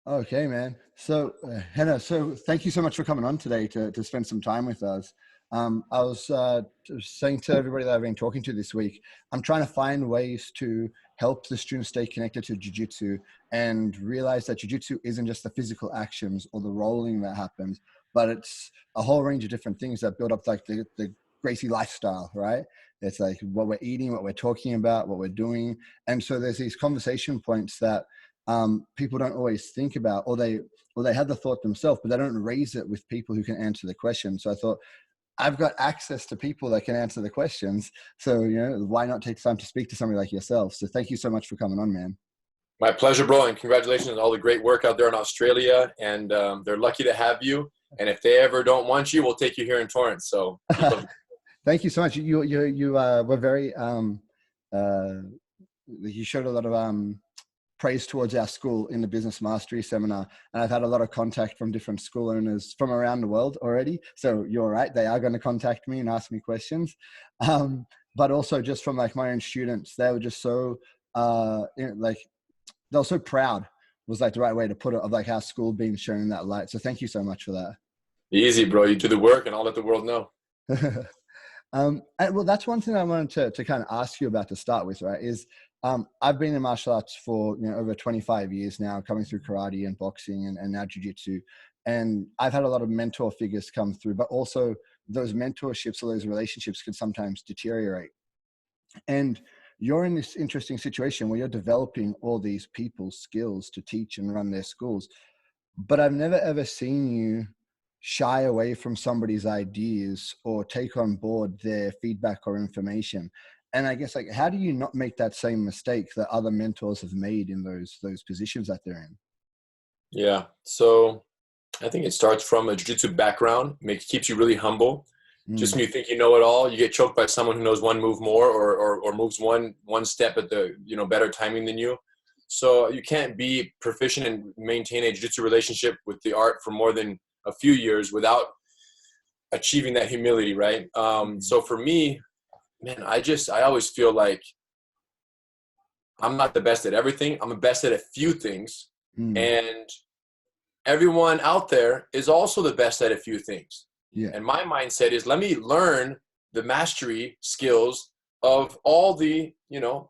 Okay, man. So, Henna, so thank you so much for coming on today to spend some time with us. I was saying to everybody that I've been talking to this week, I'm trying to find ways to help the students stay connected to Jiu-Jitsu and realize that Jiu-Jitsu isn't just the physical actions or the rolling that happens, but it's a whole range of different things that build up like the Gracie lifestyle, right? It's like what we're eating, what we're talking about, what we're doing. And so there's these conversation points that people don't always think about, or they have the thought themselves, but they don't raise it with people who can answer the question. So I thought, I've got access to people that can answer the questions. So, why not take time to speak to somebody like yourself? So thank you so much for coming on, man. My pleasure, bro, and congratulations on all the great work out there in Australia. And they're lucky to have you. And if they ever don't want you, we'll take you here in Torrance. So thank you so much. You were very, you showed a lot of praise towards our school in the business mastery seminar. And I've had a lot of contact from different school owners from around the world already. So you're right. They are going to contact me and ask me questions. But also just from like my own students, they were just so, they were so proud was like the right way to put it, of like our school being shown in that light. So thank you so much for that. Easy, bro. You do the work and I'll let the world know. Well, that's one thing I wanted to kind of ask you about to start with, right? Is I've been in martial arts for over 25 years now, coming through karate and boxing and now jiu-jitsu. And I've had a lot of mentor figures come through, but also those mentorships or those relationships can sometimes deteriorate. And you're in this interesting situation where you're developing all these people's skills to teach and run their schools. But I've never ever seen you shy away from somebody's ideas or take on board their feedback or information. And I guess, like, how do you not make that same mistake that other mentors have made in those positions that they're in? Yeah. So I think it starts from a jiu-jitsu background. Keeps you really humble. Just when you think you know it all, you get choked by someone who knows one move more or moves one step at the better timing than you. So you can't be proficient and maintain a jiu-jitsu relationship with the art for more than a few years without achieving that humility, right? So for me, man, I always feel like I'm not the best at everything. I'm the best at a few things. And everyone out there is also the best at a few things. Yeah. And my mindset is, let me learn the mastery skills of all the,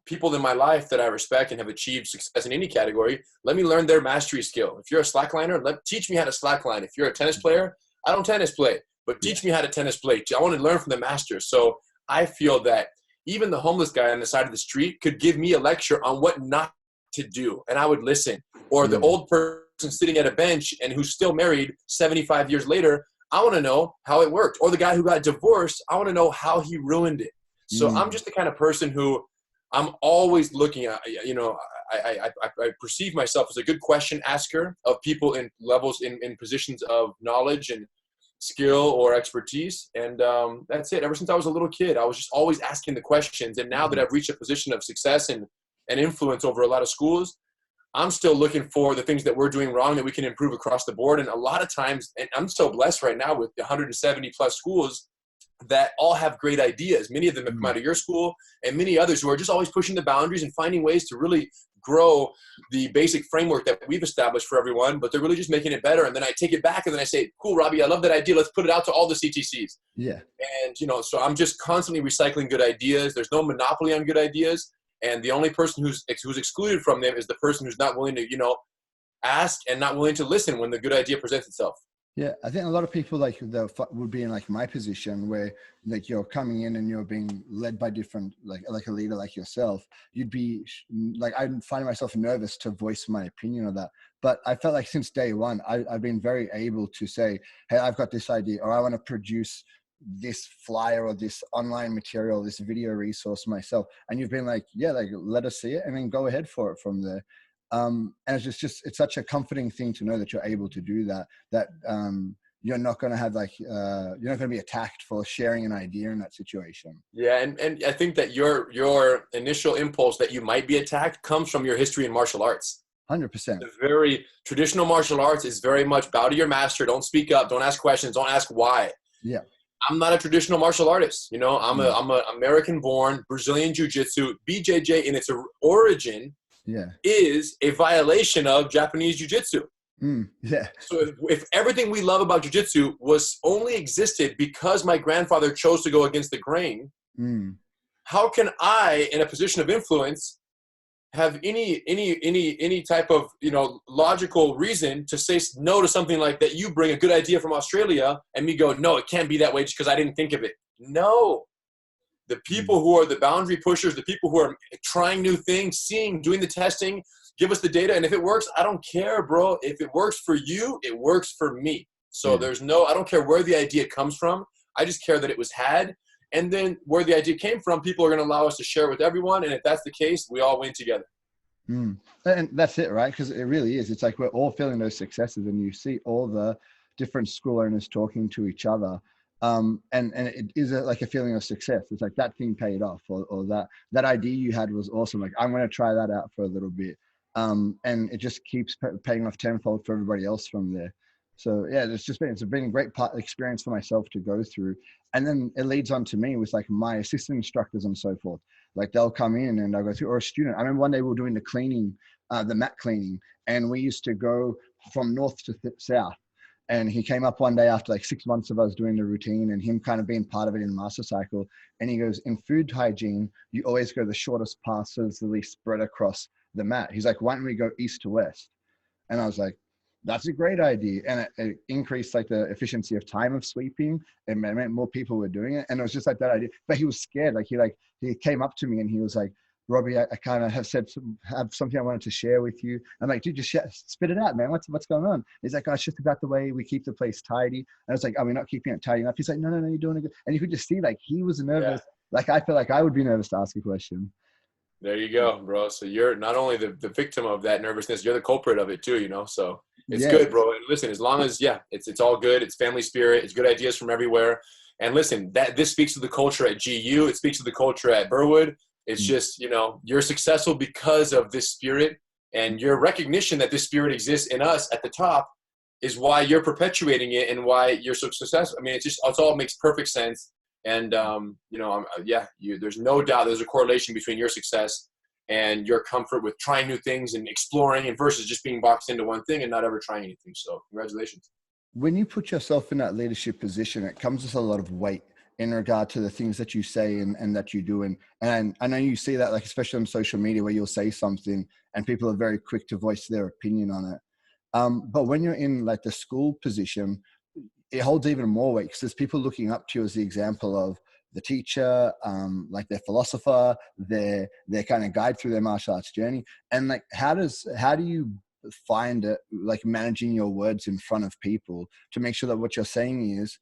people in my life that I respect and have achieved success in any category. Let me learn their mastery skill. If you're a slackliner, teach me how to slackline. If you're a tennis player, I don't tennis play, but teach me how to tennis play. I want to learn from the masters. So I feel that even the homeless guy on the side of the street could give me a lecture on what not to do, and I would listen. Or the old person sitting at a bench and who's still married 75 years later, I want to know how it worked. Or the guy who got divorced, I want to know how he ruined it. So I'm just the kind of person who I'm always looking at, I perceive myself as a good question asker of people in levels, in positions of knowledge and skill or expertise. And that's it. Ever since I was a little kid, I was just always asking the questions. And now that I've reached a position of success and influence over a lot of schools, I'm still looking for the things that we're doing wrong that we can improve across the board. And a lot of times, and I'm so blessed right now with 170 plus schools that all have great ideas. Many of them have come out of your school, and many others who are just always pushing the boundaries and finding ways to really grow the basic framework that we've established for everyone, but they're really just making it better. And then I take it back and then I say, cool, Robbie, I love that idea. Let's put it out to all the CTCs. Yeah. And, so I'm just constantly recycling good ideas. There's no monopoly on good ideas. And the only person who's excluded from them is the person who's not willing to, ask and not willing to listen when the good idea presents itself. Yeah, I think a lot of people would be in like my position where like you're coming in and you're being led by different, like a leader like yourself. You'd be like, I'm finding myself nervous to voice my opinion of that. But I felt like since day one, I've been very able to say, hey, I've got this idea, or I want to produce this flyer or this online material, this video resource myself. And you've been like, yeah, like let us see it and then go ahead for it from there. And it's just it's such a comforting thing to know that you're able to do that you're not going to have you're not going to be attacked for sharing an idea in that situation. Yeah. And I think that your initial impulse that you might be attacked comes from your history in martial arts. 100%. The very traditional martial arts is very much bow to your master. Don't speak up. Don't ask questions. Don't ask why. Yeah. I'm not a traditional martial artist. I'm a American born Brazilian Jiu-Jitsu. BJJ in its origin is a violation of Japanese Jiu-Jitsu. Yeah. So if everything we love about jiu-jitsu was only existed because my grandfather chose to go against the grain, how can I, in a position of influence, have any type of, you know, logical reason to say no to something like that? You bring a good idea from Australia and me go, no, it can't be that way just because I didn't think of it. No. The people who are the boundary pushers, the people who are trying new things, seeing, doing the testing, give us the data. And if it works, I don't care, bro. If it works for you, it works for me. So there's no, I don't care where the idea comes from. I just care that it was had. And then where the idea came from, people are going to allow us to share it with everyone. And if that's the case, we all win together. And that's it, right? Because it really is. It's like we're all feeling those successes, and you see all the different school owners talking to each other. And it is like a feeling of success. It's like that thing paid off, or that idea you had was awesome. Like, I'm going to try that out for a little bit. And it just keeps paying off tenfold for everybody else from there. So yeah, it's been a great experience for myself to go through. And then it leads on to me with like my assistant instructors and so forth. Like, they'll come in and I'll go through, or a student. I remember one day we were doing the cleaning, the mat cleaning, and we used to go from north to south. And he came up one day after like 6 months of us doing the routine and him kind of being part of it in Master Cycle. And he goes, in food hygiene, you always go the shortest path so it's the least spread across the mat. He's like, why don't we go east to west? And I was like, that's a great idea. And it increased like the efficiency of time of sweeping. It meant more people were doing it. And it was just like that idea. But he was scared. Like he came up to me and he was like, Robbie, I kind of have something I wanted to share with you. I'm like, dude, just spit it out, man. What's going on? He's like, oh, it's just about the way we keep the place tidy. And I was like, are we not keeping it tidy enough? He's like, no, you're doing it good. And you could just see like he was nervous. Yeah. Like, I feel like I would be nervous to ask a question. There you go, bro. So you're not only the victim of that nervousness, you're the culprit of it too, you know? So it's good, bro. And listen, as long as, it's all good. It's family spirit. It's good ideas from everywhere. And listen, this speaks to the culture at GU. It speaks to the culture at Burwood. It's just, you know, you're successful because of this spirit, and your recognition that this spirit exists in us at the top is why you're perpetuating it and why you're so successful. I mean, it all makes perfect sense. And, you know, there's no doubt there's a correlation between your success and your comfort with trying new things and exploring, and versus just being boxed into one thing and not ever trying anything. So congratulations. When you put yourself in that leadership position, it comes with a lot of weight in regard to the things that you say and that you do. And I know you see that, like, especially on social media, where you'll say something and people are very quick to voice their opinion on it. But when you're in like the school position, it holds even more weight because there's people looking up to you as the example of the teacher, like their philosopher, their kind of guide through their martial arts journey. And like, how do you find it, like managing your words in front of people to make sure that what you're saying is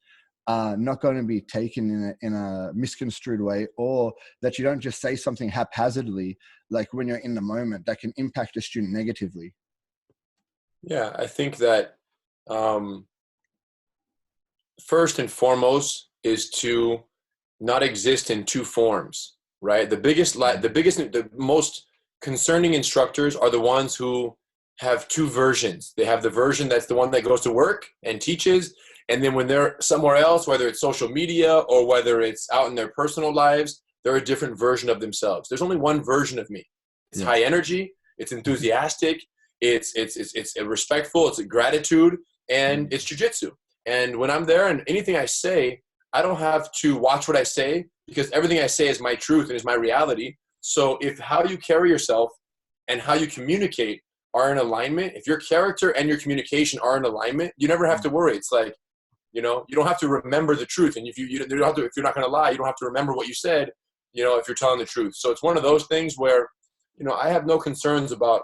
not going to be taken in a misconstrued way, or that you don't just say something haphazardly, like when you're in the moment, that can impact a student negatively? Yeah, I think that first and foremost is to not exist in two forms, right? The most concerning instructors are the ones who have two versions. They have the version that's the one that goes to work and teaches, and then when they're somewhere else, whether it's social media or whether it's out in their personal lives, they're a different version of themselves. There's only one version of me. It's high energy, it's enthusiastic, it's respectful, it's a gratitude, and it's jiu-jitsu. And when I'm there and anything I say, I don't have to watch what I say, because everything I say is my truth and is my reality. So if how you carry yourself and how you communicate are in alignment, if your character and your communication are in alignment, you never have to worry. It's like, you know, you don't have to remember the truth. And if you don't have to, if you're not going to lie, you don't have to remember what you said, you know, if you're telling the truth. So it's one of those things where, you know, I have no concerns about,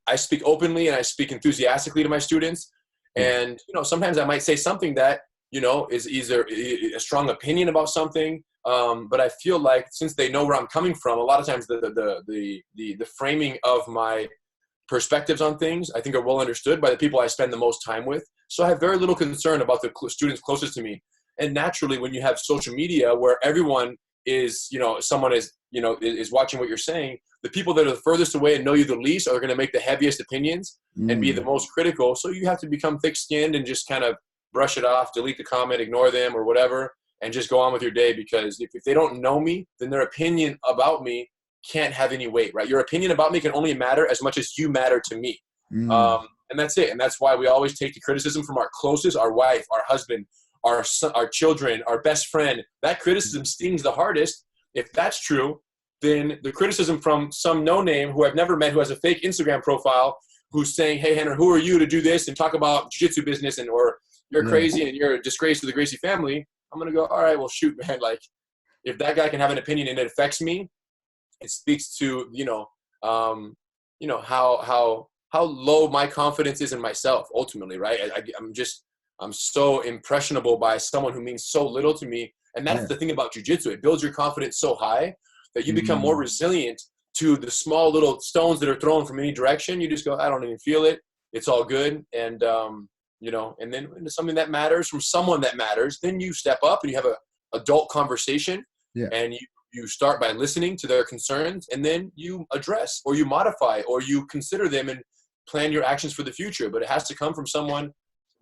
I speak openly and I speak enthusiastically to my students. And, you know, sometimes I might say something that, you know, is either a strong opinion about something. But I feel like since they know where I'm coming from, a lot of times the framing of my perspectives on things, I think, are well understood by the people I spend the most time with. So I have very little concern about the students closest to me. And naturally, when you have social media where everyone is, you know, someone is, you know, is watching what you're saying, the people that are the furthest away and know you the least are going to make the heaviest opinions and be the most critical. So you have to become thick-skinned and just kind of brush it off, delete the comment, ignore them or whatever, and just go on with your day. Because if they don't know me, then their opinion about me can't have any weight, right? Your opinion about me can only matter as much as you matter to me. and that's it. And that's why we always take the criticism from our closest, our wife, our husband, our son, our children, our best friend. That criticism stings the hardest. If that's true, then the criticism from some no-name who I've never met, who has a fake Instagram profile, who's saying, hey, Rener, who are you to do this and talk about jiu-jitsu business, and or you're crazy and you're a disgrace to the Gracie family, I'm going to go, all right, well, shoot, man. Like, if that guy can have an opinion and it affects me, it speaks to, how low my confidence is in myself ultimately, right? I'm so impressionable by someone who means so little to me. And that's the thing about jiu-jitsu. It builds your confidence so high that you become more resilient to the small little stones that are thrown from any direction. You just go, I don't even feel it. It's all good. And, and then when something that matters from someone that matters, then you step up and you have a adult conversation, and you start by listening to their concerns, and then you address or you modify or you consider them and plan your actions for the future. But it has to come from someone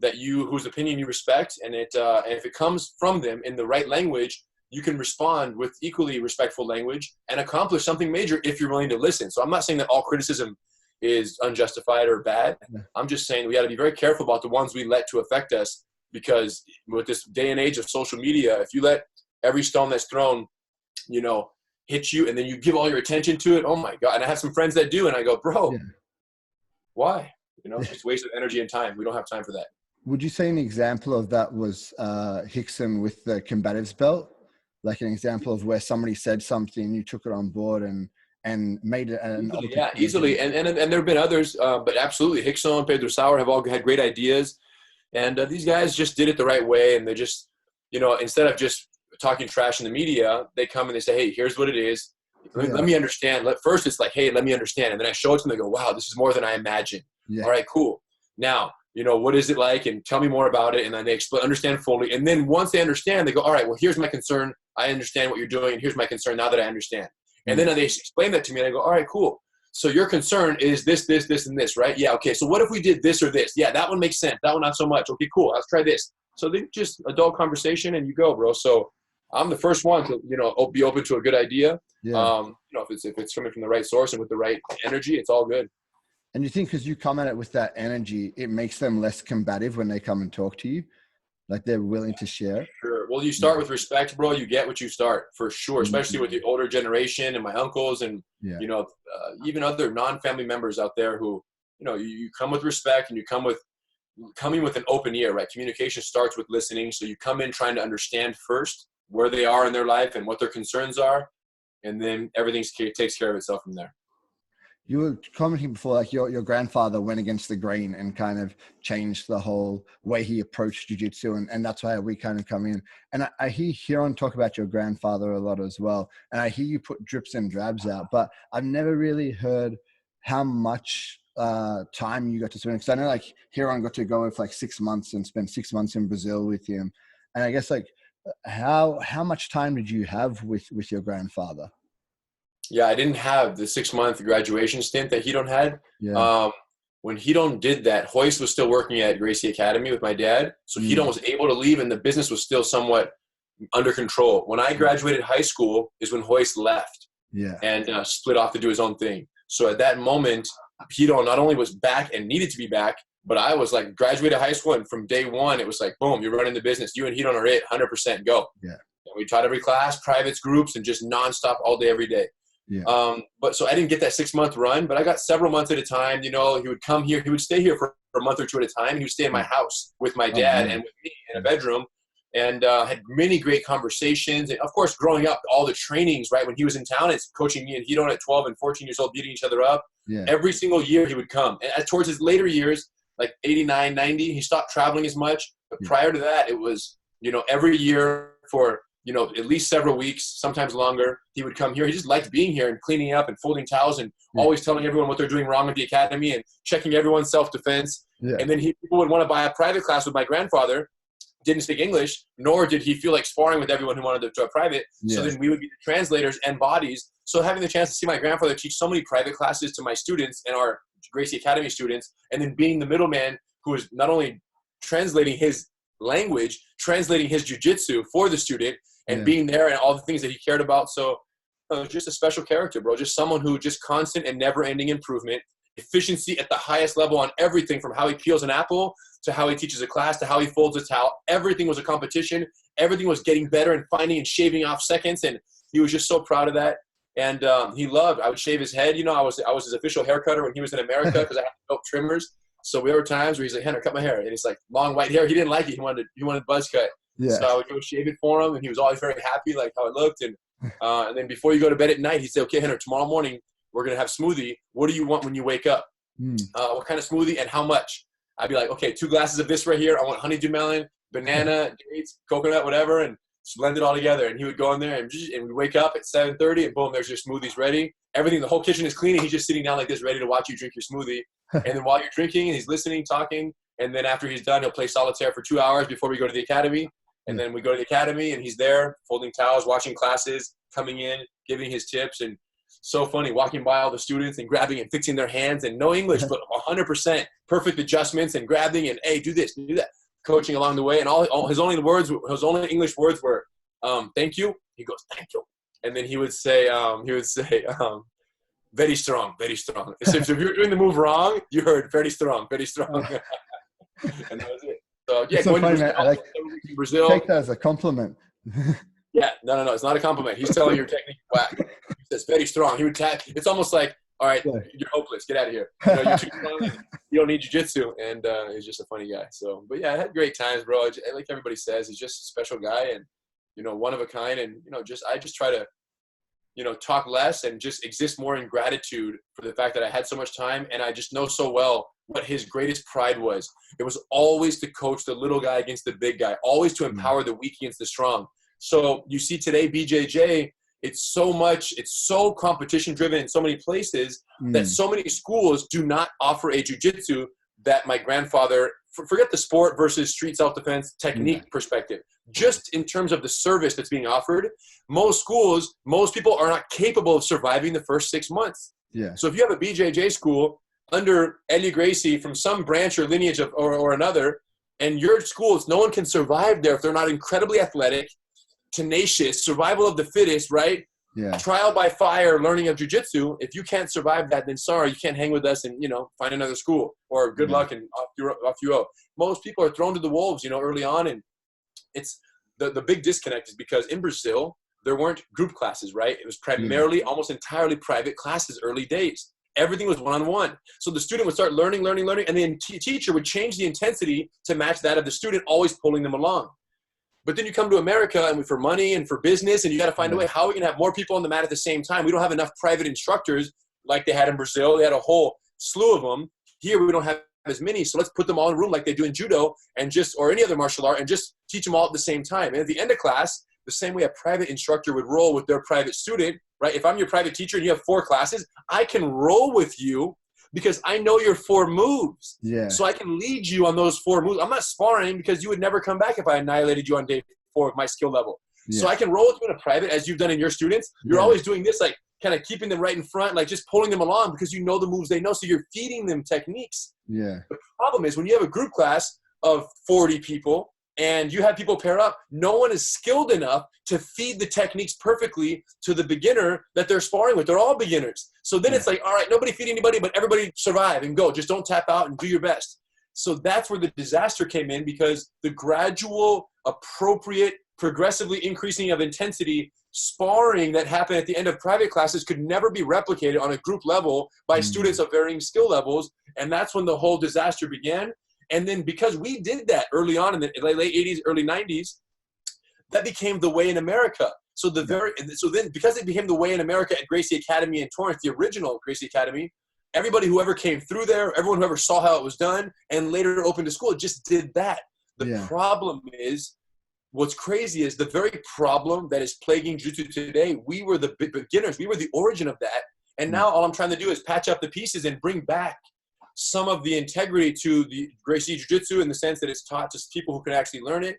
that whose opinion you respect. And and if it comes from them in the right language, you can respond with equally respectful language and accomplish something major if you're willing to listen. So I'm not saying that all criticism is unjustified or bad. I'm just saying we got to be very careful about the ones we let to affect us, because with this day and age of social media, if you let every stone that's thrown, hit you, and then you give all your attention to it, oh my God. And I have some friends that do, and I go, bro, why? It's just a waste of energy and time. We don't have time for that. Would you say an example of that was Hickson with the combatives belt? Like an example of where somebody said something, you took it on board and made it an easily. And there have been others, but absolutely. Hickson, Pedro Sauer have all had great ideas. And these guys just did it the right way. And they just, instead of just talking trash in the media, they come and they say, hey, here's what it is. Let me understand. First, it's like, hey, let me understand. And then I show it to them. They go, wow, this is more than I imagined. All right, cool. Now, what is it like? And tell me more about it. And then they understand fully. And then once they understand, they go, all right, well, here's my concern. I understand what you're doing. And here's my concern now that I understand. And then they explain that to me. And I go, all right, cool. So your concern is this, this, this, and this, right? Yeah, okay. So what if we did this or this? Yeah, that one makes sense. That one not so much. Okay, cool. Let's try this. So they just adult conversation and you go, bro. So I'm the first one to, be open to a good idea. If it's coming from the right source and with the right energy, it's all good. And you think because you come at it with that energy, it makes them less combative when they come and talk to you? Like they're willing to share? Sure. Well, you start with respect, bro. You get what you start, for sure, especially with the older generation and my uncles and, even other non-family members out there who, you come with respect and you coming with an open ear, right? Communication starts with listening. So you come in trying to understand first where they are in their life and what their concerns are. And then everything takes care of itself from there. You were commenting before, like your grandfather went against the grain and kind of changed the whole way he approached jiu-jitsu. And that's why we kind of come in. And I hear Huron talk about your grandfather a lot as well. And I hear you put drips and drabs out, but I've never really heard how much time you got to spend. Because I know like Huron got to go for like 6 months and spend 6 months in Brazil with him. And I guess like how much time did you have with your grandfather? Yeah, I didn't have the 6-month graduation stint that Hedon had. When Hedon did that, Hoist was still working at Gracie Academy with my dad. So Hedon was able to leave and the business was still somewhat under control. When I graduated high school is when Hoist left and split off to do his own thing. So at that moment, Hedon not only was back and needed to be back, but I was like graduated high school. And from day one, it was like, boom, you're running the business. You and Hedon are it, 100% go. And we taught every class, privates, groups, and just nonstop all day, every day. But so I didn't get that 6-month run, but I got several months at a time. He would come here, he would stay here for a month or two at a time. He would stay in my house with my dad and with me in a bedroom, and had many great conversations. And of course, growing up, all the trainings, right? When he was in town, it's coaching me and Hedon at 12 and 14 years old, beating each other up. Every single year he would come. And towards his later years, like 89, 90, he stopped traveling as much. But prior to that, it was, every year for at least several weeks, sometimes longer, he would come here. He just liked being here and cleaning up and folding towels and always telling everyone what they're doing wrong at the academy and checking everyone's self-defense. And then people would want to buy a private class with my grandfather. Didn't speak English, nor did he feel like sparring with everyone who wanted to do a private. So then we would be the translators and bodies. So having the chance to see my grandfather teach so many private classes to my students and our Gracie Academy students, and then being the middleman who was not only translating his language, translating his jiu-jitsu for the student, and being there and all the things that he cared about. So just a special character, bro. Just someone who just constant and never-ending improvement. efficiency at the highest level on everything, from how he peels an apple to how he teaches a class to how he folds a towel. Everything was a competition. Everything was getting better and finding and shaving off seconds. And he was just so proud of that. And he loved, I would shave his head. You know, I was his official hair cutter when he was in America because I had no trimmers. So there were times where he's like, Henry, cut my hair. And it's like long white hair. He didn't like it. He wanted buzz cut. Yeah. So I would go shave it for him. And he was always very happy, like how it looked. And then before you go to bed at night, he'd say, okay, Henry, tomorrow morning, we're going to have smoothie. What do you want when you wake up? What kind of smoothie and how much? I'd be like, okay, 2 glasses of this right here. I want honeydew melon, banana, dates, coconut, whatever, and just blend it all together. And he would go in there and we'd wake up at 7:30 and boom, there's your smoothies ready. Everything, the whole kitchen is clean and he's just sitting down like this ready to watch you drink your smoothie. And then while you're drinking, he's listening, talking. And then after he's done, he'll play solitaire for 2 hours before we go to the academy. And then we go to the academy and he's there folding towels, watching classes, coming in, giving his tips. And so funny, walking by all the students and grabbing and fixing their hands and no English, but 100% perfect adjustments and grabbing and, hey, do this, do that. Coaching along the way. And all his only English words were, thank you. He goes, thank you. And then he would say, very strong, very strong. So if you were doing the move wrong, you heard very strong, very strong. And that was it. So yeah, so going funny, to Brazil. Take that as a compliment. Yeah, no, it's not a compliment. He's telling your technique whack. He says very strong. He would tap. It's almost like, all right, you're hopeless. Get out of here. You know, you're too strong. You don't need jiu-jitsu. And he's just a funny guy. So, but yeah, I had great times, bro. Like everybody says, he's just a special guy and, you know, one of a kind. And, you know, I just try to, you know, talk less and just exist more in gratitude for the fact that I had so much time. And I just know so well what his greatest pride was. It was always to coach the little guy against the big guy, always to empower the weak against the strong. So you see today, BJJ, it's so competition driven in so many places that so many schools do not offer a jiu-jitsu that my grandfather, forget the sport versus street self-defense technique perspective, just in terms of the service that's being offered, most people are not capable of surviving the first 6 months. Yeah. So if you have a BJJ school under Helio Gracie from some branch or lineage or another, and your schools, no one can survive there if they're not incredibly athletic, tenacious, survival of the fittest, right? Yeah. Trial by fire, learning of jiu-jitsu. If you can't survive that, then sorry, you can't hang with us and, you know, find another school or good luck and off you go. Most people are thrown to the wolves, you know, early on. And it's the big disconnect is because in Brazil, there weren't group classes, right? It was primarily almost entirely private classes early days. Everything was one-on-one. So the student would start learning, and then teacher would change the intensity to match that of the student, always pulling them along. But then you come to America and for money and for business, and you got to find a way, how are we going to have more people on the mat at the same time? We don't have enough private instructors like they had in Brazil. They had a whole slew of them. Here we don't have as many, so let's put them all in a room like they do in judo or any other martial art and just teach them all at the same time. And at the end of class, the same way a private instructor would roll with their private student, right? If I'm your private teacher and you have 4 classes, I can roll with you because I know your 4 moves. Yeah. So I can lead you on those 4 moves. I'm not sparring because you would never come back if I annihilated you on day 4 of my skill level. Yeah. So I can roll with you in a private as you've done in your students. You're always doing this, like kind of keeping them right in front, like just pulling them along because you know the moves they know. So you're feeding them techniques. Yeah. The problem is when you have a group class of 40 people and you have people pair up, no one is skilled enough to feed the techniques perfectly to the beginner that they're sparring with. They're all beginners. So then it's like, all right, nobody feed anybody, but everybody survive and go. Just don't tap out and do your best. So that's where the disaster came in because the gradual, appropriate, progressively increasing of intensity sparring that happened at the end of private classes could never be replicated on a group level by students of varying skill levels. And that's when the whole disaster began. And then because we did that early on in the late 80s, early 90s, that became the way in America. So then because it became the way in America at Gracie Academy in Torrance, the original Gracie Academy, everybody who ever came through there, everyone who ever saw how it was done and later opened a school just did that. The problem is, what's crazy is the very problem that is plaguing jiu-jitsu today, we were the beginners. We were the origin of that. And now all I'm trying to do is patch up the pieces and bring back some of the integrity to the Gracie Jiu-Jitsu in the sense that it's taught to people who can actually learn it.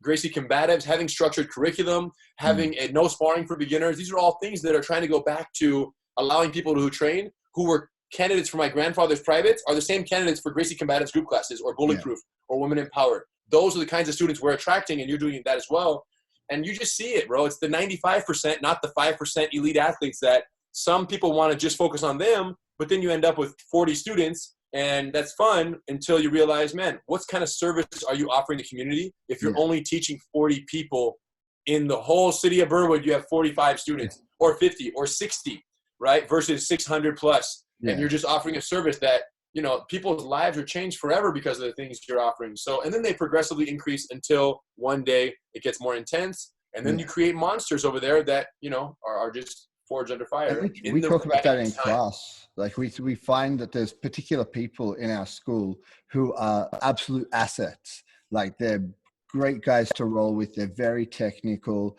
Gracie combatives, having structured curriculum, having a no sparring for beginners. These are all things that are trying to go back to allowing people who train, who were candidates for my grandfather's privates, are the same candidates for Gracie combatives group classes or bulletproof or women empowered. Those are the kinds of students we're attracting, and you're doing that as well. And you just see it, bro. It's the 95%, not the 5% elite athletes that some people want to just focus on them, but then you end up with 40 students, and that's fun until you realize, man, what kind of service are you offering the community if you're only teaching 40 people in the whole city of Burwood? You have 45 students or 50 or 60, right? Versus 600 plus. And you're just offering a service that, you know, people's lives are changed forever because of the things you're offering. So, and then they progressively increase until one day it gets more intense. And then you create monsters over there that, you know, are just forged under fire. We talk about that in class. Like we find that there's particular people in our school who are absolute assets. Like they're great guys to roll with. They're very technical,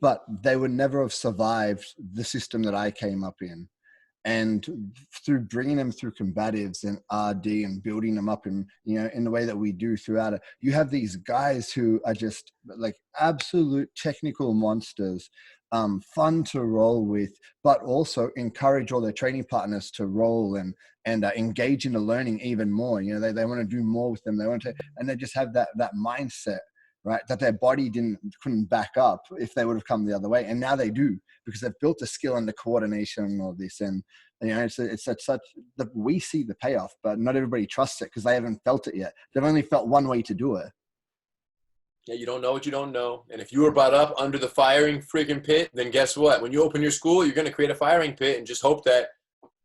but they would never have survived the system that I came up in. And through bringing them through combatives and RD and building them up in, you know, in the way that we do throughout it, you have these guys who are just like absolute technical monsters, fun to roll with, but also encourage all their training partners to roll and engage in the learning even more. You know, they want to do more with them. They want to, and they just have that mindset, right, that their body couldn't back up if they would have come the other way. And now they do, because they've built the skill and the coordination and all this. And, you know, it's such that we see the payoff, but not everybody trusts it because they haven't felt it yet. They've only felt one way to do it. Yeah, you don't know what you don't know. And if you were brought up under the firing freaking pit, then guess what? When you open your school, you're going to create a firing pit and just hope that,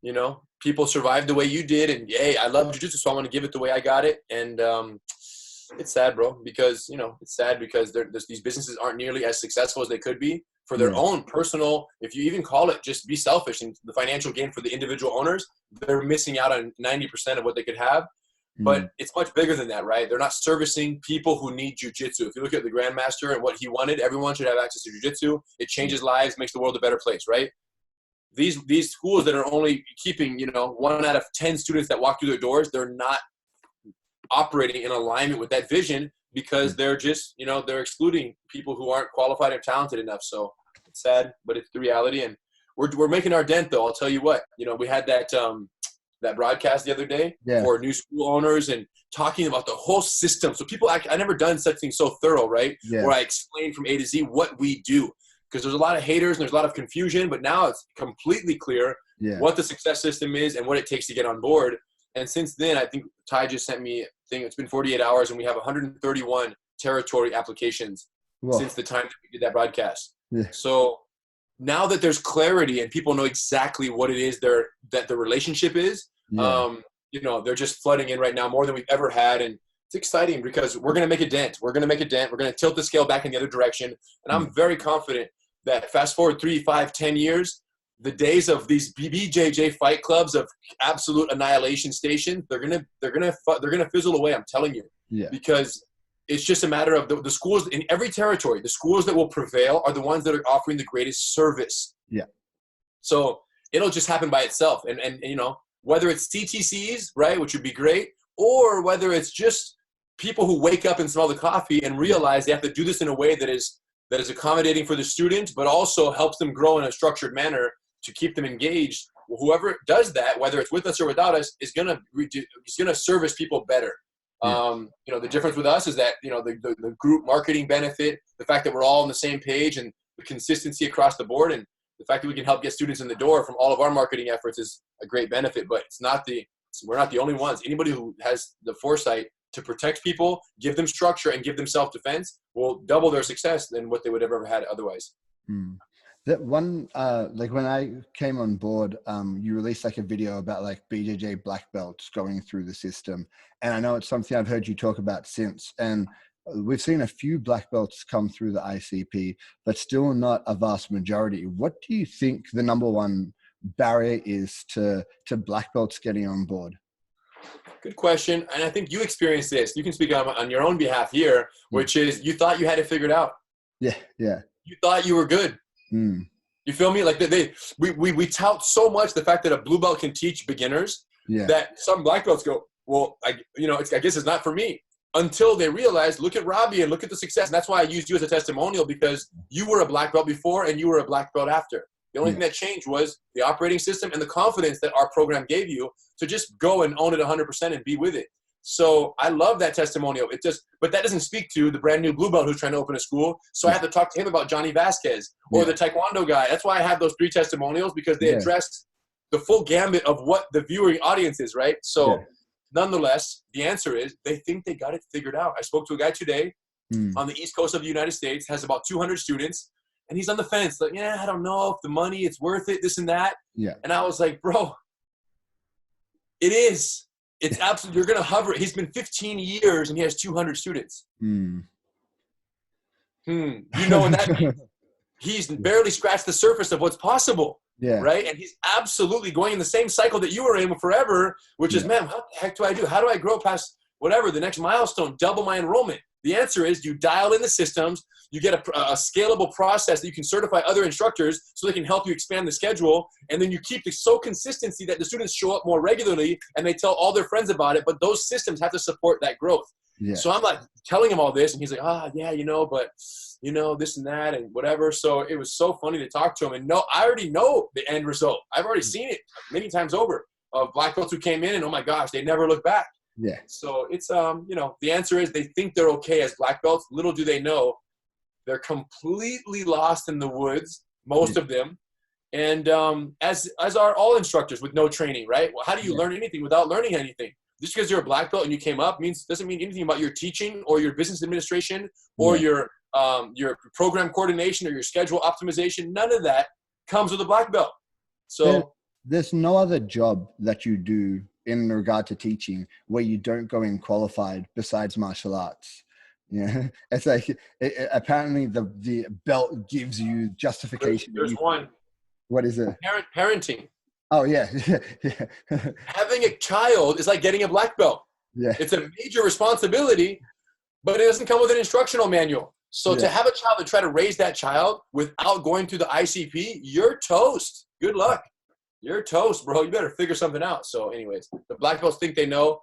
you know, people survive the way you did. And, hey, I love jiu-jitsu, so I want to give it the way I got it. And, it's sad, bro, because, you know, it's sad because these businesses aren't nearly as successful as they could be for their own personal, if you even call it just be selfish and the financial gain for the individual owners, they're missing out on 90% of what they could have. But it's much bigger than that, right? They're not servicing people who need jiu-jitsu. If you look at the Grandmaster and what he wanted, everyone should have access to jiu-jitsu. It changes lives, makes the world a better place, right? These schools that are only keeping, you know, 1 out of 10 students that walk through their doors, they're not operating in alignment with that vision because they're just, you know, they're excluding people who aren't qualified or talented enough. So it's sad, but it's the reality. And we're making our dent, though. I'll tell you what, you know, we had that broadcast the other day for new school owners and talking about the whole system. So people, I never done something so thorough, right? Where I explain from A to Z what we do, because there's a lot of haters and there's a lot of confusion, but now it's completely clear what the success system is and what it takes to get on board. And since then, I think Ty just sent me a thing. It's been 48 hours, and we have 131 territory applications since the time that we did that broadcast. So now that there's clarity and people know exactly what it is that the relationship is, you know, they're just flooding in right now more than we've ever had. And it's exciting because we're going to make a dent. We're going to make a dent. We're going to tilt the scale back in the other direction. And I'm very confident that fast forward 3, 5, 10 years, the days of these BJJ fight clubs of absolute annihilation stations, they're gonna fizzle away. I'm telling you, because it's just a matter of the schools in every territory. The schools that will prevail are the ones that are offering the greatest service. So it'll just happen by itself. And you know, whether it's CTCs, right, which would be great, or whether it's just people who wake up and smell the coffee and realize they have to do this in a way that is accommodating for the student, but also helps them grow in a structured manner to keep them engaged. Well, whoever does that, whether it's with us or without us, is gonna service people better. You know, the difference with us is that, you know, the group marketing benefit, the fact that we're all on the same page, and the consistency across the board, and the fact that we can help get students in the door from all of our marketing efforts is a great benefit. But we're not the only ones. Anybody who has the foresight to protect people, give them structure, and give them self-defense will double their success than what they would have ever had otherwise. That one, like when I came on board, you released like a video about like BJJ black belts going through the system. And I know it's something I've heard you talk about since. And we've seen a few black belts come through the ICP, but still not a vast majority. What do you think the number one barrier is to black belts getting on board? Good question. And I think you experienced this. You can speak on your own behalf here, which is you thought you had it figured out. Yeah. You thought you were good. You feel me? Like we tout so much the fact that a blue belt can teach beginners that some black belts go, well, I guess it's not for me, until they realize, look at Robbie and look at the success. And that's why I used you as a testimonial, because you were a black belt before and you were a black belt after. The only thing that changed was the operating system and the confidence that our program gave you to just go and own it 100% and be with it. So I love that testimonial. But that doesn't speak to the brand new blue belt who's trying to open a school. So I have to talk to him about Johnny Vasquez or the Taekwondo guy. That's why I have those 3 testimonials, because they address the full gambit of what the viewing audience is, right? So Yeah. nonetheless, the answer is they think they got it figured out. I spoke to a guy today on the East Coast of the United States, has about 200 students, and he's on the fence. Like, yeah, I don't know if the money, it's worth it, this and that. Yeah. And I was like, bro, it is. It's absolutely, you're going to hover. He's been 15 years and he has 200 students. You know what that means? He's barely scratched the surface of what's possible. Yeah. Right. And he's absolutely going in the same cycle that you were in forever, which is, man, what the heck do I do? How do I grow past whatever the next milestone, double my enrollment? The answer is you dial in the systems, you get a scalable process that you can certify other instructors so they can help you expand the schedule. And then you keep the consistency that the students show up more regularly and they tell all their friends about it. But those systems have to support that growth. Yeah. So I'm like telling him all this and he's like, yeah, but this and that and whatever. So it was so funny to talk to him and I already know the end result. I've already seen it many times over of black belts who came in and, oh my gosh, they never look back. Yeah. So it's, the answer is they think they're okay as black belts. Little do they know they're completely lost in the woods, most of them. And as are all instructors with no training, right? Well, how do you learn anything without learning anything? Just because you're a black belt and you came up doesn't mean anything about your teaching or your business administration or your program coordination or your schedule optimization. None of that comes with a black belt. So there's no other job that you do in regard to teaching where you don't go in qualified besides martial arts. Yeah, it's like apparently the belt gives you justification. There's one. What is it? Parenting. Oh yeah. Having a child is like getting a black belt. Yeah, it's a major responsibility, but it doesn't come with an instructional manual. So to have a child and try to raise that child without going through the ICP, you're toast. Good luck. You're toast, bro. You better figure something out. So anyways, the black belts think they know.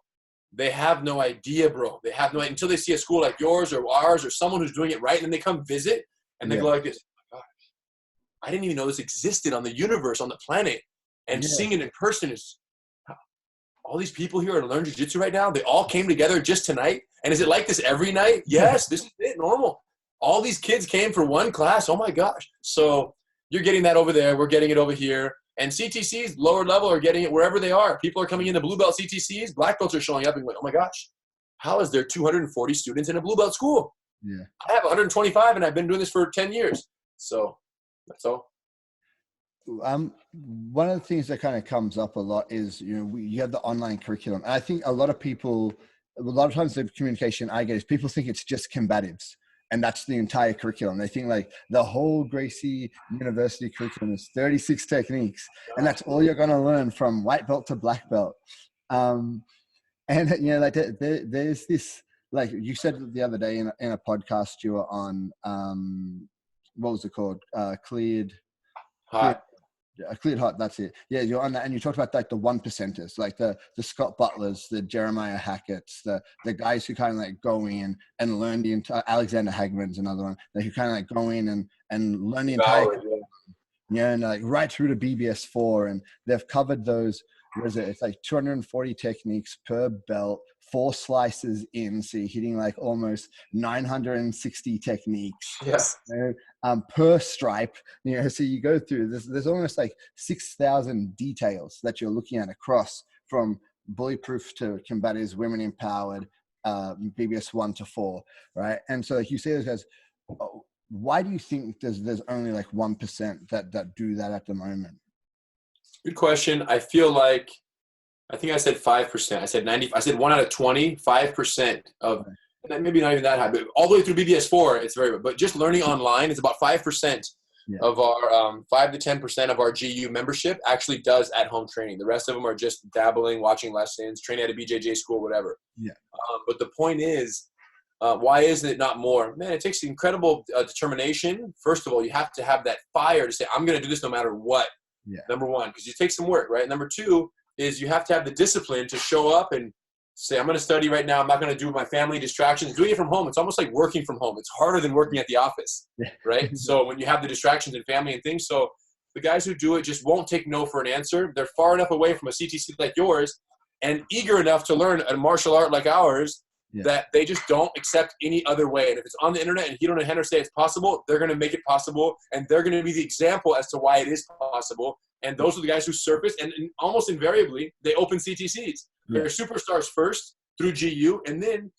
They have no idea, bro. They have no idea until they see a school like yours or ours or someone who's doing it right. And then they come visit and they go like this. Oh my gosh, I didn't even know this existed on the universe, on the planet. And seeing it in person is, all these people here are to learn jiu-jitsu right now. They all came together just tonight. And is it like this every night? Yes, this is it, normal. All these kids came for one class. Oh my gosh. So you're getting that over there. We're getting it over here. And CTCs, lower level, are getting it wherever they are. People are coming into blue belt CTCs. Black belts are showing up and going, oh my gosh, how is there 240 students in a blue belt school? Yeah, I have 125 and I've been doing this for 10 years. So that's all. One of the things that kind of comes up a lot is, you have the online curriculum. And I think a lot of times the communication I get is people think it's just combatives. And that's the entire curriculum. They think like the whole Gracie University curriculum is 36 techniques. And that's all you're going to learn from white belt to black belt. And, like there's this, like you said the other day in a podcast you were on, what was it called? Cleared Hot. That's it. Yeah, you're on that, and you talked about like the 1%ers, like the Scott Butlers, the Jeremiah Hackett's, the guys who kind of like go in and learn the entire. Alexander Hagman's another one. Like who kind of like go in and learn the entire. And like right through to BBS4, and they've covered those. What is it? It's like 240 techniques per belt, 4 slices in, so you're hitting like almost 960 techniques. Yes. Per stripe, so you go through this. There's almost like 6,000 details that you're looking at across from bullyproof to combatives, women empowered, BBS 1 to 4, right? And so like you say, those guys, why do you think there's only like 1% that do that at the moment? Good question. I feel like, I think I said 5%. I said 90. I said 1 out of 20, 5% of, and maybe not even that high, but all the way through BBS4, it's very, but just learning online is about 5% of our, 5 to 10% of our GU membership actually does at-home training. The rest of them are just dabbling, watching lessons, training at a BJJ school, whatever. Yeah. But the point is, why isn't it not more? Man, it takes incredible determination. First of all, you have to have that fire to say, I'm going to do this no matter what. Yeah. Number one, because you take some work, right? Number two is you have to have the discipline to show up and say, I'm going to study right now. I'm not going to do my family distractions. Doing it from home, it's almost like working from home. It's harder than working at the office, right? So when you have the distractions and family and things, so the guys who do it just won't take no for an answer. They're far enough away from a CTC like yours and eager enough to learn a martial art like ours Yeah. that they just don't accept any other way. And if it's on the internet and Hiro and Henner say it's possible, they're going to make it possible. And they're going to be the example as to why it is possible. And those are the guys who surface, and almost invariably, they open CTCs. They're superstars first through GU, and then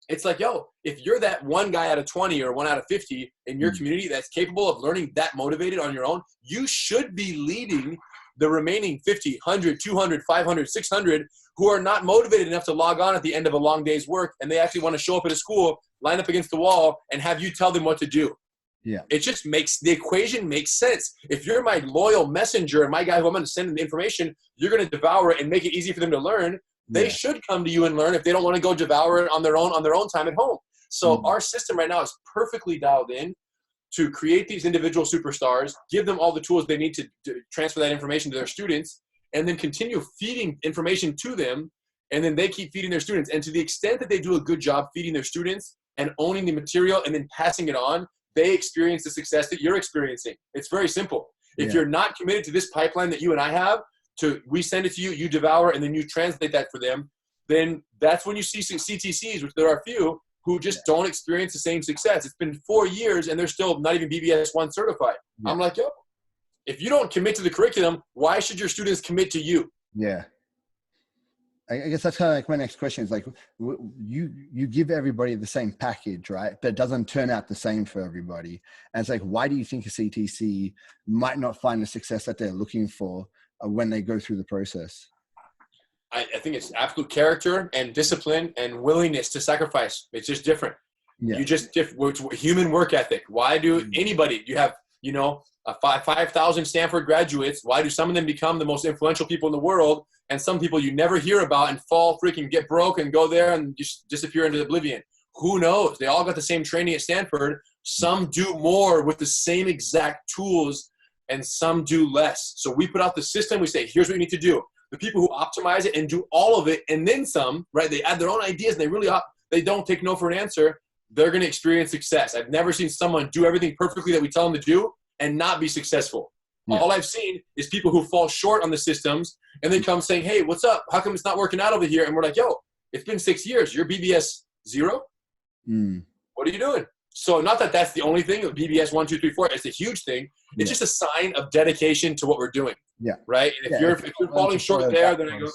it's like, yo, if you're that one guy out of 20 or 1 out of 50 in your community that's capable of learning that motivated on your own, you should be leading the remaining 50, 100, 200, 500, 600 who are not motivated enough to log on at the end of a long day's work, and they actually want to show up at a school, line up against the wall, and have you tell them what to do. Yeah. It just makes the equation makes sense. If you're my loyal messenger and my guy who I'm going to send them the information, you're going to devour it and make it easy for them to learn. They should come to you and learn if they don't want to go devour it on their own time at home. So our system right now is perfectly dialed in to create these individual superstars, give them all the tools they need to transfer that information to their students, and then continue feeding information to them, and then they keep feeding their students. And to the extent that they do a good job feeding their students and owning the material and then passing it on, they experience the success that you're experiencing. It's very simple. If you're not committed to this pipeline that you and I have, we send it to you, you devour, and then you translate that for them, then that's when you see CTCs, which there are a few, who just don't experience the same success. It's been 4 years, and they're still not even BBS 1 certified. I'm like, yo, if you don't commit to the curriculum, why should your students commit to you? Yeah. I guess that's kind of like my next question is like, you give everybody the same package, right? But it doesn't turn out the same for everybody. And it's like, why do you think a CTC might not find the success that they're looking for when they go through the process? I think it's absolute character and discipline and willingness to sacrifice. It's just different. Yeah. You just human work ethic. Why do anybody, you have, 5,000 Stanford graduates, why do some of them become the most influential people in the world, and some people you never hear about and get broke and go there and just disappear into oblivion? Who knows? They all got the same training at Stanford. Some do more with the same exact tools, and some do less. So we put out the system. We say, here's what you need to do. The people who optimize it and do all of it and then some, right? They add their own ideas and they don't take no for an answer. They're going to experience success. I've never seen someone do everything perfectly that we tell them to do and not be successful. Yeah. All I've seen is people who fall short on the systems and they come saying, hey, what's up? How come it's not working out over here? And we're like, yo, it's been 6 years. You're BBS 0? What are you doing? So not that that's the only thing, BBS 1, 2, 3, 4, it's a huge thing. It's just a sign of dedication to what we're doing. Yeah. Right. And if you're falling short there, then I go,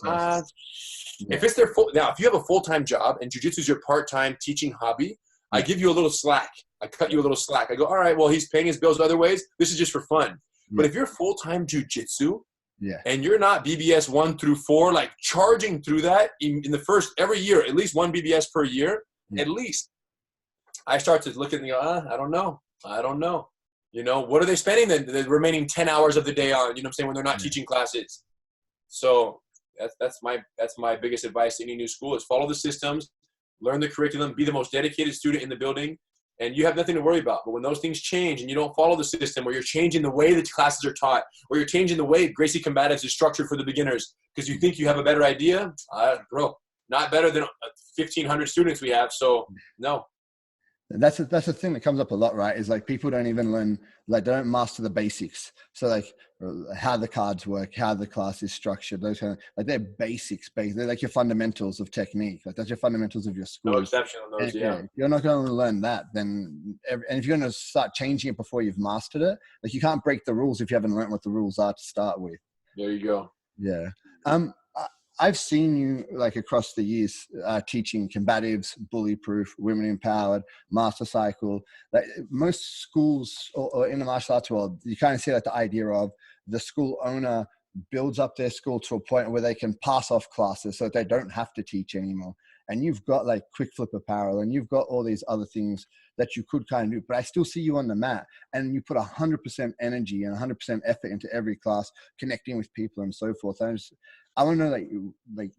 if it's now, if you have a full-time job and jiu-jitsu is your part-time teaching hobby, I give you a little slack. I cut you a little slack. I go, all right, well, he's paying his bills other ways. This is just for fun. But if you're full-time jiu-jitsu and you're not BBS 1 through 4, like charging through that in the first, every year, at least 1 BBS per year, at least, I start to look at it and go, I don't know. What are they spending the remaining 10 hours of the day on, what I'm saying, when they're not teaching classes? So that's my biggest advice to any new school is follow the systems, learn the curriculum, be the most dedicated student in the building, and you have nothing to worry about. But when those things change and you don't follow the system, or you're changing the way the classes are taught, or you're changing the way Gracie Combatives is structured for the beginners because you think you have a better idea, bro, not better than 1,500 students we have, so no. That's the thing that comes up a lot, right? Is like people don't even learn, like they don't master the basics. So like how the cards work, how the class is structured, those kind of, like they're basics. They're like your fundamentals of technique. Like that's your fundamentals of your school. No exception on those, yeah. You're not going to learn that, then, and if you're going to start changing it before you've mastered it, like you can't break the rules if you haven't learned what the rules are to start with. There you go. Yeah. I've seen you like across the years teaching combatives, bully-proof, women empowered, master cycle. Like most schools or in the martial arts world, you kind of see like the idea of the school owner builds up their school to a point where they can pass off classes so that they don't have to teach anymore. And you've got like quick flip apparel and you've got all these other things that you could kind of do, but I still see you on the mat and you put 100% energy and 100% effort into every class, connecting with people and so forth. I want to know,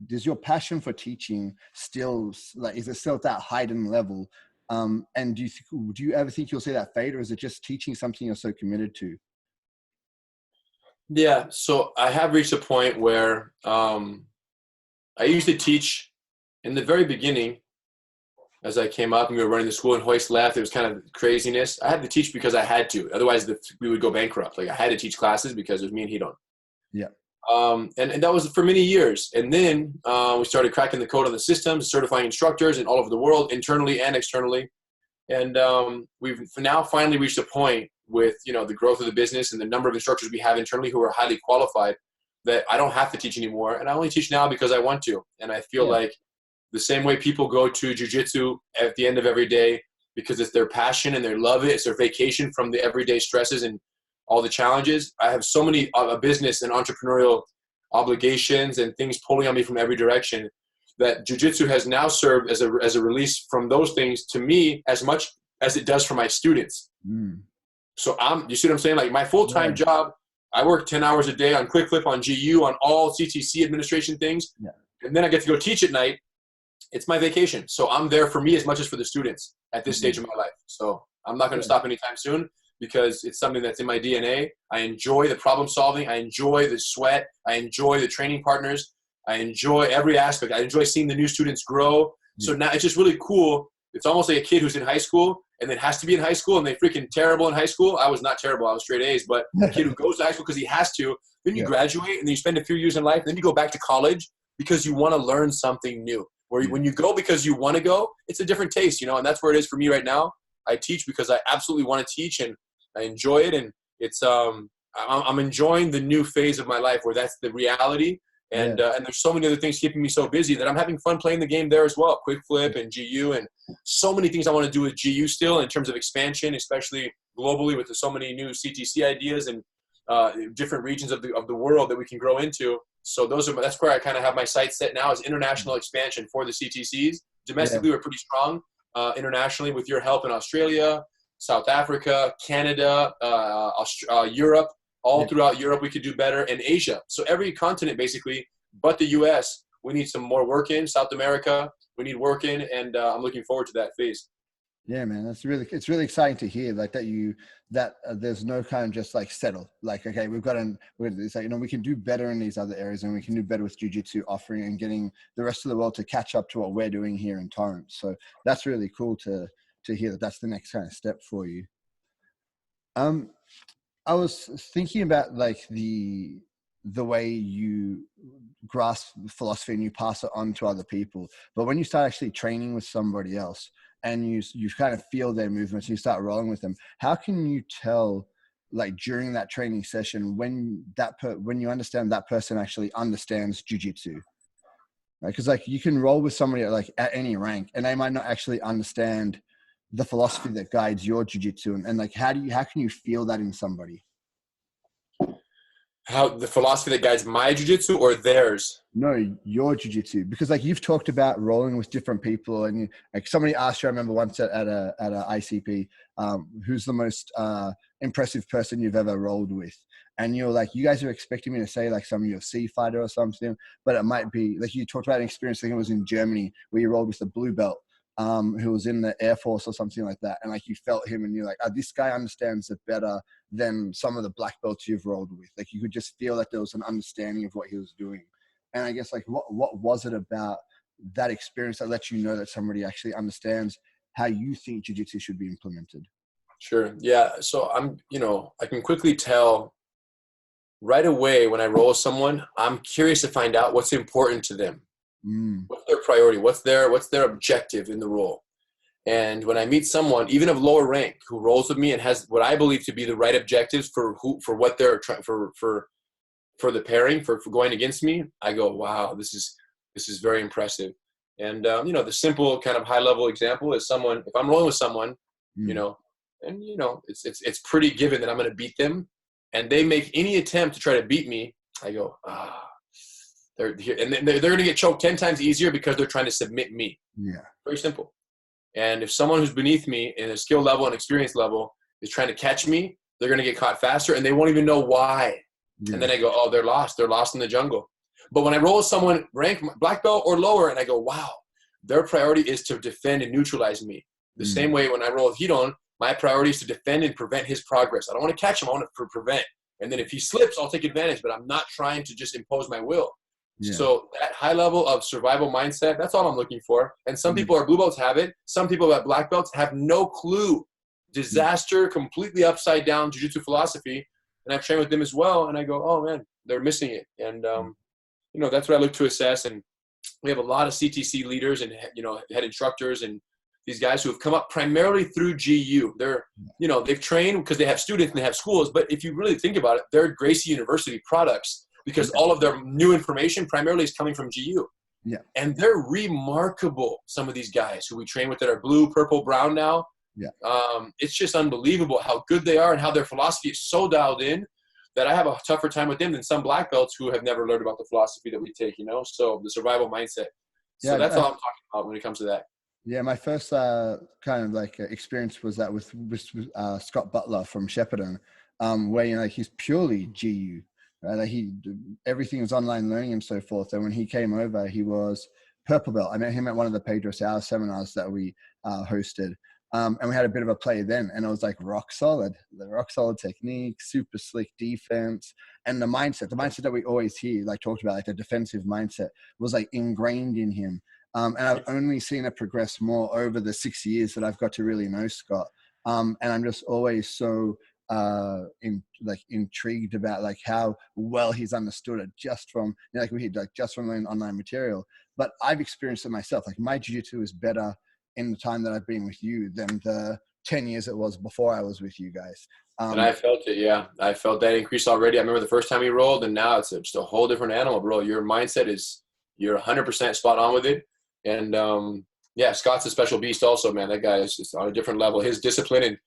does your passion for teaching still, like, is it still at that heightened level? And do you ever think you'll see that fade, or is it just teaching something you're so committed to? Yeah. So I have reached a point where I used to teach in the very beginning. As I came up and we were running the school and Hoist left, it was kind of craziness. I had to teach because I had to. Otherwise, we would go bankrupt. Like I had to teach classes because it was me and Hidon. Yeah. And that was for many years. And then we started cracking the code on the systems, certifying instructors in all over the world, internally and externally. And we've now finally reached a point with, you know, the growth of the business and the number of instructors we have internally who are highly qualified that I don't have to teach anymore. And I only teach now because I want to. And I feel like the same way people go to jiu-jitsu at the end of every day because it's their passion and they love it. It's their vacation from the everyday stresses and all the challenges. I have so many business and entrepreneurial obligations and things pulling on me from every direction that jiu-jitsu has now served as a release from those things to me as much as it does for my students. So you see what I'm saying? Like my full-time job, I work 10 hours a day on Quick Flip, on GU, on all CTC administration things. And then I get to go teach at night. It's my vacation. So I'm there for me as much as for the students at this stage of my life. So I'm not going to stop anytime soon because it's something that's in my DNA. I enjoy the problem solving. I enjoy the sweat. I enjoy the training partners. I enjoy every aspect. I enjoy seeing the new students grow. So now it's just really cool. It's almost like a kid who's in high school and then has to be in high school and they're freaking terrible in high school. I was not terrible. I was straight A's. But a kid who goes to high school because he has to, then you graduate and then you spend a few years in life. Then you go back to college because you want to learn something new. When you go because you want to go, it's a different taste, you know, and that's where it is for me right now. I teach because I absolutely want to teach and I enjoy it. And it's I'm enjoying the new phase of my life where that's the reality. And there's so many other things keeping me so busy that I'm having fun playing the game there as well. Quick Flip and GU and so many things I want to do with GU still in terms of expansion, especially globally with so many new CTC ideas and different regions of the world that we can grow into. So that's where I kind of have my sights set now is international expansion for the CTCs. Domestically, we're pretty strong. Internationally, with your help in Australia, South Africa, Canada, Europe, all throughout Europe, we could do better, and Asia. So every continent, basically, but the U.S., we need some more work in. South America, we need work in, and I'm looking forward to that phase. Yeah, man, it's really exciting to hear like that there's no kind of just like settle. Like, okay, it's like, you know, we can do better in these other areas and we can do better with jiu-jitsu offering and getting the rest of the world to catch up to what we're doing here in Torrance. So that's really cool to hear that that's the next kind of step for you. I was thinking about like the way you grasp philosophy and you pass it on to other people. But when you start actually training with somebody else and you kind of feel their movements and you start rolling with them, how can you tell like during that training session when you understand that person actually understands jiu-jitsu? Right? Because like you can roll with somebody like at any rank and they might not actually understand the philosophy that guides your jiu-jitsu and like how can you feel that in somebody? How the philosophy that guides my jiu-jitsu or theirs? No, your jiu-jitsu, because like you've talked about rolling with different people and like somebody asked you, I remember once at a ICP, who's the most impressive person you've ever rolled with? And you're like, you guys are expecting me to say like some UFC fighter or something, but it might be like you talked about an experience, I think it was in Germany where you rolled with a blue belt. Who was in the Air Force or something like that. And like you felt him and you're like, this guy understands it better than some of the black belts you've rolled with. Like you could just feel that there was an understanding of what he was doing. And I guess like, what was it about that experience that lets you know that somebody actually understands how you think jiu-jitsu should be implemented? Sure. Yeah. So I can quickly tell right away when I roll with someone, I'm curious to find out what's important to them. What's their priority? What's their objective in the role? And when I meet someone, even of lower rank, who rolls with me and has what I believe to be the right objectives for what they're trying for the pairing for going against me, I go, wow, this is very impressive. And the simple kind of high level example is someone. If I'm rolling with someone, it's pretty given that I'm going to beat them, and they make any attempt to try to beat me, I go, they're here, and they're going to get choked 10 times easier because they're trying to submit me. Yeah. Very simple. And if someone who's beneath me in a skill level and experience level is trying to catch me, they're going to get caught faster and they won't even know why. Yeah. And then I go, oh, they're lost. They're lost in the jungle. But when I roll with someone rank black belt or lower and I go, wow, their priority is to defend and neutralize me. The same way when I roll with Hidon, my priority is to defend and prevent his progress. I don't want to catch him. I want to prevent. And then if he slips, I'll take advantage, but I'm not trying to just impose my will. Yeah. So that high level of survival mindset, that's all I'm looking for. And some people are blue belts have it. Some people at black belts have no clue. Disaster, completely upside down jiu-jitsu philosophy. And I've trained with them as well. And I go, oh man, they're missing it. And, you know, that's what I look to assess. And we have a lot of CTC leaders and, you know, head instructors and these guys who have come up primarily through GU. They're, you know, they've trained because they have students and they have schools. But if you really think about it, they're Gracie University products because all of their new information primarily is coming from GU. Yeah. And they're remarkable, some of these guys who we train with that are blue, purple, brown now. Yeah. It's just unbelievable how good they are and how their philosophy is so dialed in that I have a tougher time with them than some black belts who have never learned about the philosophy that we take, you know? So the survival mindset. So Yeah, that's all I'm talking about when it comes to that. Yeah, my first kind of like experience was that with Scott Butler from Shepparton, where, you know, like he's purely GU, right? Like everything was online learning and so forth. And when he came over, he was purple belt. I met him at one of the Pedro Sauer seminars that we hosted. And we had a bit of a play then, and it was like rock solid, the rock solid technique, super slick defense, and the mindset that we always hear, like talked about, like the defensive mindset was like ingrained in him. And I've only seen it progress more over the 6 years that I've got to really know Scott. And I'm just always so intrigued about like how well he's understood it just from, you know, like we hear, like just from learning online material. But I've experienced it myself. Like my jiu-jitsu is better in the time that I've been with you than the 10 years it was before I was with you guys. And I felt it, yeah. I felt that increase already. I remember the first time you rolled, and now it's just a whole different animal, bro. Your mindset is, you're 100% spot on with it. And, yeah, Scott's a special beast also, man. That guy is just on a different level. His discipline, and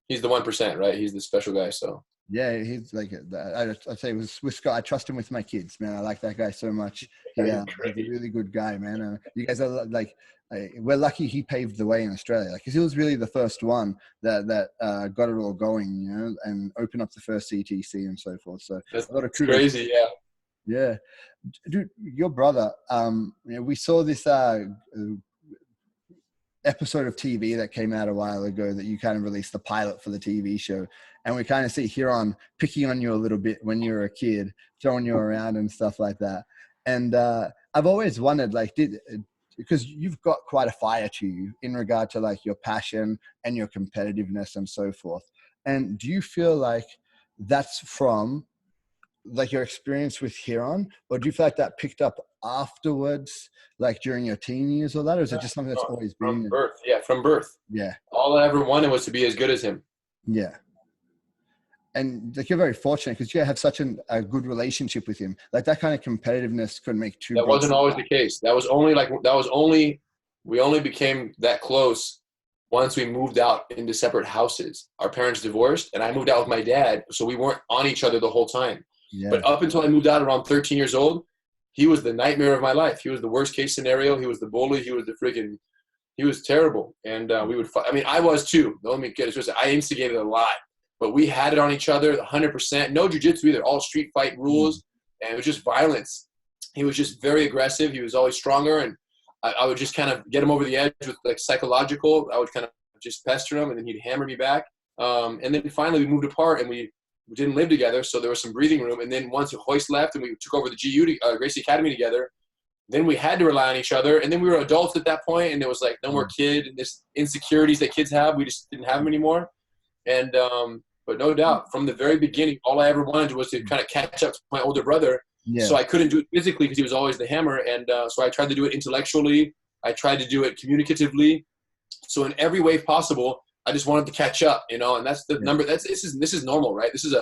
he's the 1%, right? He's the special guy, so. Yeah, he's like, I'd say with Scott, I trust him with my kids, man. I like that guy so much. Yeah, he's a really good guy, man. You guys are like, we're lucky he paved the way in Australia, because he was really the first one that got it all going, you know, and opened up the first CTC and so forth. So that's a lot of kudos. Crazy, yeah. Yeah, dude, your brother. You know, we saw this episode of TV that came out a while ago that you kind of released the pilot for the TV show, and we kind of see Huron picking on you a little bit when you were a kid, throwing you around and stuff like that. And I've always wondered, like, because you've got quite a fire to you in regard to like your passion and your competitiveness and so forth. And do you feel like that's from like your experience with Huron, or do you feel like that picked up afterwards, like during your teen years or that, or is it just something that's always been? From birth, yeah, from birth. Yeah. All I ever wanted was to be as good as him. Yeah. And like you're very fortunate because you have such a good relationship with him. Like that kind of competitiveness could make two. That wasn't always the case. We only became that close once we moved out into separate houses. Our parents divorced, and I moved out with my dad, so we weren't on each other the whole time. Yeah. But up until I moved out around 13 years old, he was the nightmare of my life. He was the worst case scenario. He was the bully. He was terrible. And we would fight. I mean, I was too. Let me get it twisted. I instigated a lot, but we had it on each other 100%. No jiu-jitsu either. All street fight rules. And it was just violence. He was just very aggressive. He was always stronger. And I would just kind of get him over the edge with like psychological. I would kind of just pester him, and then he'd hammer me back. And then finally we moved apart, and we didn't live together, so there was some breathing room. And then once Hoist left and we took over the Gracie Academy together, then we had to rely on each other. And then we were adults at that point, and there was like no more kid and this insecurities that kids have. We just didn't have them anymore. And but no doubt, from the very beginning, all I ever wanted was to kind of catch up to my older brother. Yeah. So I couldn't do it physically because he was always the hammer. And so I tried to do it intellectually. I tried to do it communicatively. So in every way possible, I just wanted to catch up, you know, and that's the number. This is normal, right? This is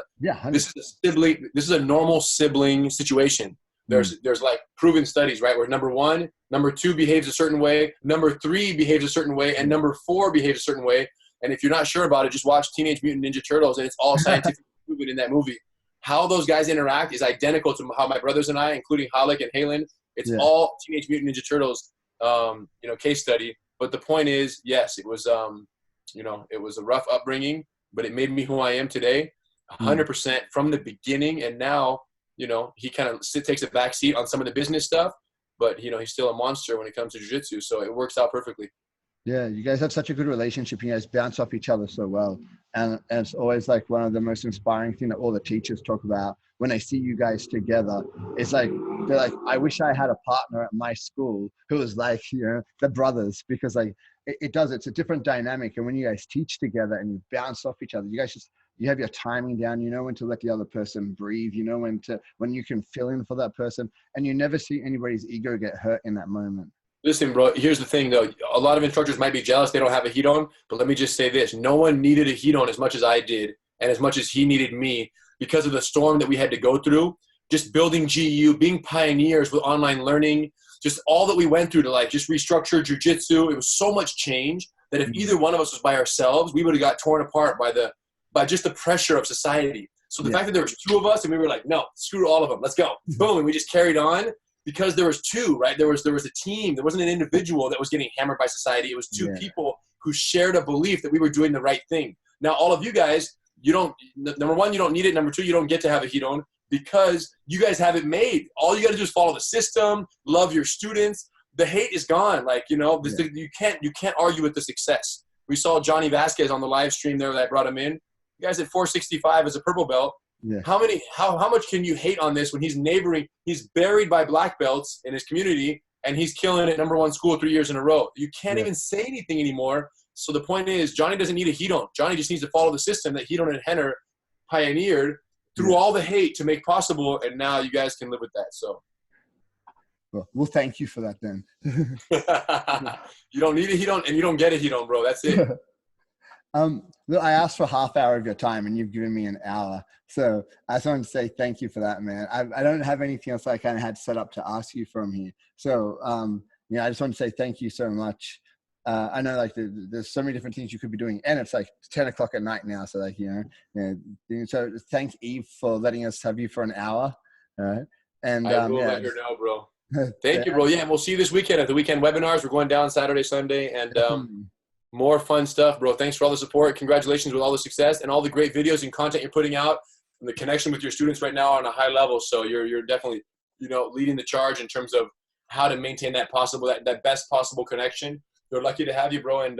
a normal sibling situation. There's like proven studies, right? Where number 2 behaves a certain way, number 3 behaves a certain way, and number 4 behaves a certain way. And if you're not sure about it, just watch Teenage Mutant Ninja Turtles, and it's all scientifically proven in that movie. How those guys interact is identical to how my brothers and I, including Halleck and Halen, it's all Teenage Mutant Ninja Turtles, case study. But the point is, yes, it was, it was a rough upbringing, but it made me who I am today, 100% from the beginning. And now, you know, he kind of takes a back seat on some of the business stuff, but, you know, he's still a monster when it comes to jiu-jitsu. So it works out perfectly. Yeah, you guys have such a good relationship. You guys bounce off each other so well. And it's always like one of the most inspiring thing that all the teachers talk about when they see you guys together. It's like, they're like, I wish I had a partner at my school who was like, you know, the brothers, because like it's a different dynamic. And when you guys teach together and you bounce off each other, you guys just you have your timing down, you know when to let the other person breathe, you know when you can fill in for that person, and you never see anybody's ego get hurt in that moment. Listen, bro, here's the thing, though. A lot of instructors might be jealous they don't have a heat on, but let me just say this. No one needed a heat on as much as I did and as much as he needed me because of the storm that we had to go through. Just building GU, being pioneers with online learning, just all that we went through to like just restructure jiu-jitsu. It was so much change that if either one of us was by ourselves, we would have got torn apart by just the pressure of society. So the fact that there was two of us and we were like, no, screw all of them. Let's go. Boom. And we just carried on. Because there was two, right? There was a team. There wasn't an individual that was getting hammered by society. It was two people who shared a belief that we were doing the right thing. Now, all of you guys, you don't, number one, you don't need it. Number two, you don't get to have a heat on because you guys have it made. All you got to do is follow the system, love your students. The hate is gone. Like, you know, you can't argue with the success. We saw Johnny Vasquez on the live stream there that I brought him in. You guys at 465 as a purple belt. Yeah. How much can you hate on this when he's buried by black belts in his community and he's killing it #1 school 3 years in a row? You can't even say anything anymore. So the point is, Johnny doesn't need a heat on. Johnny just needs to follow the system that Heat-On and Henner pioneered through all the hate to make possible. And now you guys can live with that. So. Well, thank you for that then. You don't need a heat on and you don't get a heat on, bro. That's it. Look, I asked for half hour of your time and you've given me an hour. So I just wanted to say thank you for that, man. I don't have anything else I kind of had set up to ask you from here. So, I just want to say thank you so much. I know like there's so many different things you could be doing and it's like 10 o'clock at night now. So like, so thank Eve for letting us have you for an hour. And I will let her know, bro. Thank you, bro. Yeah. And we'll see you this weekend at the weekend webinars. We're going down Saturday, Sunday, and, more fun stuff, bro. Thanks for all the support. Congratulations with all the success and all the great videos and content you're putting out and the connection with your students right now on a high level. So you're definitely, leading the charge in terms of how to maintain that best possible connection. We're lucky to have you, bro. And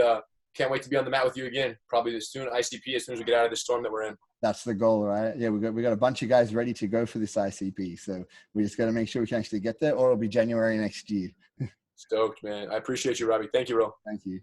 can't wait to be on the mat with you again. Probably soon, ICP, as soon as we get out of the storm that we're in. That's the goal, right? Yeah, we got a bunch of guys ready to go for this ICP. So we just got to make sure we can actually get there or it'll be January next year. Stoked, man. I appreciate you, Robbie. Thank you, bro. Thank you.